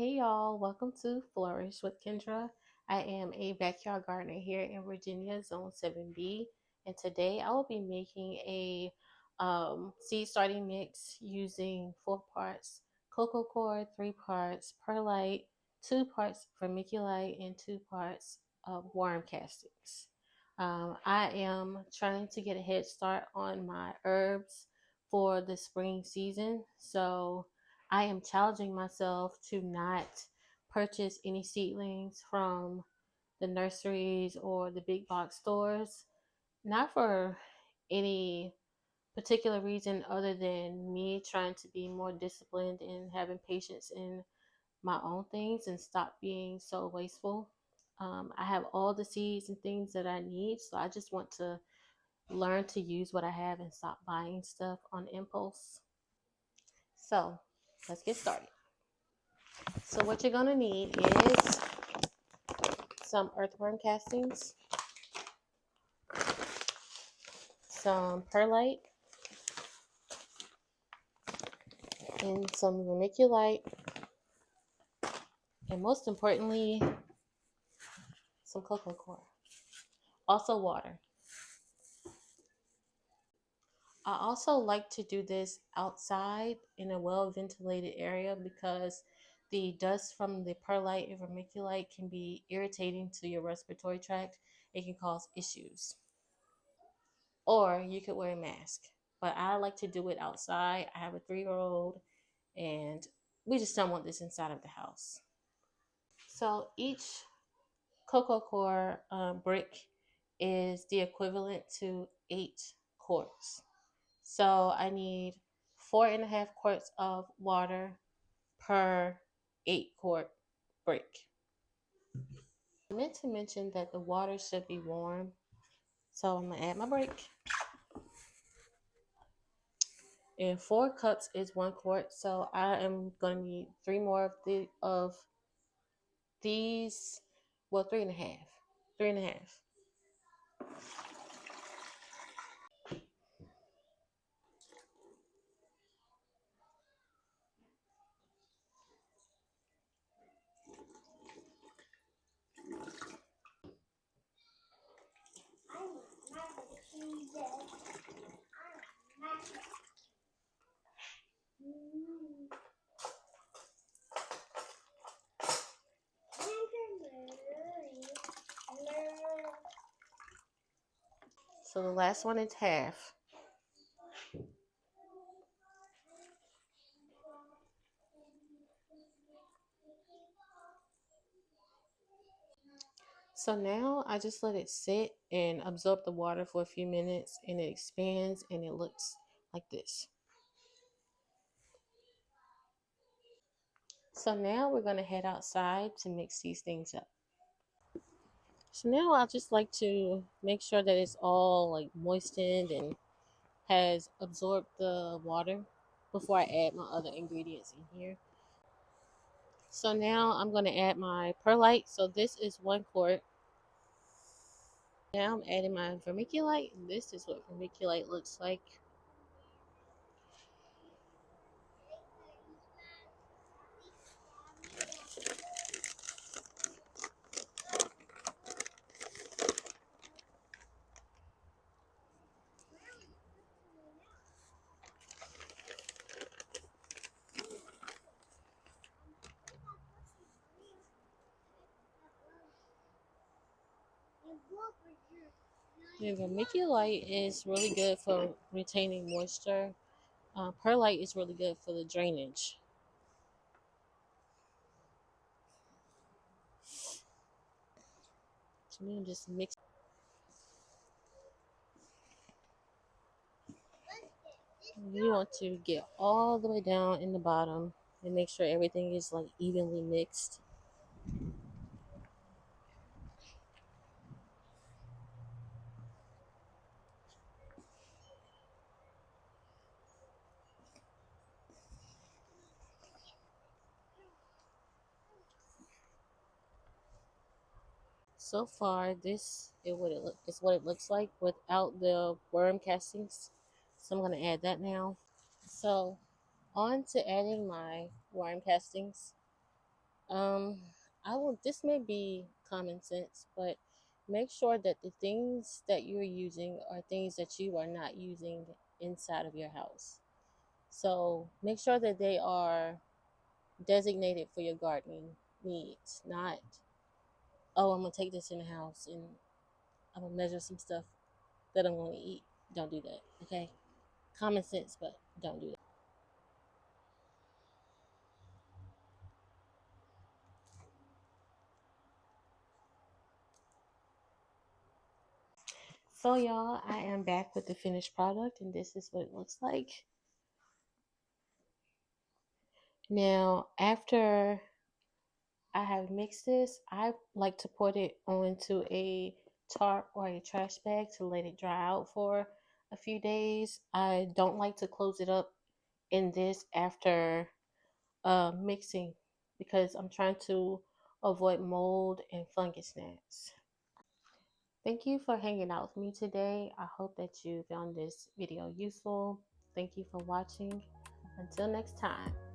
Hey y'all, welcome to Flourish with Kendra. I am a backyard gardener here in Virginia, Zone 7B, and today I will be making a seed starting mix using 4 parts coco coir, 3 parts perlite, 2 parts vermiculite, and 2 parts of worm castings. I am trying to get a head start on my herbs for the spring season, so I am challenging myself to not purchase any seedlings from the nurseries or the big box stores, not for any particular reason other than me trying to be more disciplined and having patience in my own things and stop being so wasteful. I have all the seeds and things that I need, so I just want to learn to use what I have and stop buying stuff on impulse. So let's get started. So what you're going to need is some earthworm castings, some perlite, and some vermiculite, and most importantly, some coco coir. Also water. I also like to do this outside in a well-ventilated area because the dust from the perlite and vermiculite can be irritating to your respiratory tract. It can cause issues. Or you could wear a mask. But I like to do it outside. I have a 3-year-old and we just don't want this inside of the house. So each coco coir brick is the equivalent to 8 quarts. So I need 4.5 quarts of water per 8 quart brick. I meant to mention that the water should be warm. So I'm gonna add my brick. And 4 cups is 1 quart. So I am gonna need 3 more of these. Well, 3.5. 3.5. So the last one is half. So now I just let it sit and absorb the water for a few minutes, and it expands and it looks like this. So now we're going to head outside to mix these things up. So now I just like to make sure that it's all like moistened and has absorbed the water before I add my other ingredients in here. So now I'm going to add my perlite. So this is 1 quart. Now I'm adding my vermiculite. This is what vermiculite looks like. The vermiculite is really good for retaining moisture. Perlite is really good for the drainage. So now just mix. You want to get all the way down in the bottom and make sure everything is like evenly mixed. So far, this is what it looks like without the worm castings. So I'm going to add that now. So on to adding my worm castings. Um, this may be common sense, but make sure that the things that you're using are things that you are not using inside of your house. So make sure that they are designated for your gardening needs, not, oh, I'm gonna take this in the house and I'm gonna measure some stuff that I'm gonna eat. Don't do that, okay? Common sense, but don't do that. So, y'all, I am back with the finished product, and this is what it looks like. Now, after I have mixed this, I like to put it onto a tarp or a trash bag to let it dry out for a few days. I don't like to close it up in this after mixing because I'm trying to avoid mold and fungus gnats. Thank you for hanging out with me today. I hope that you found this video useful. Thank you for watching. Until next time.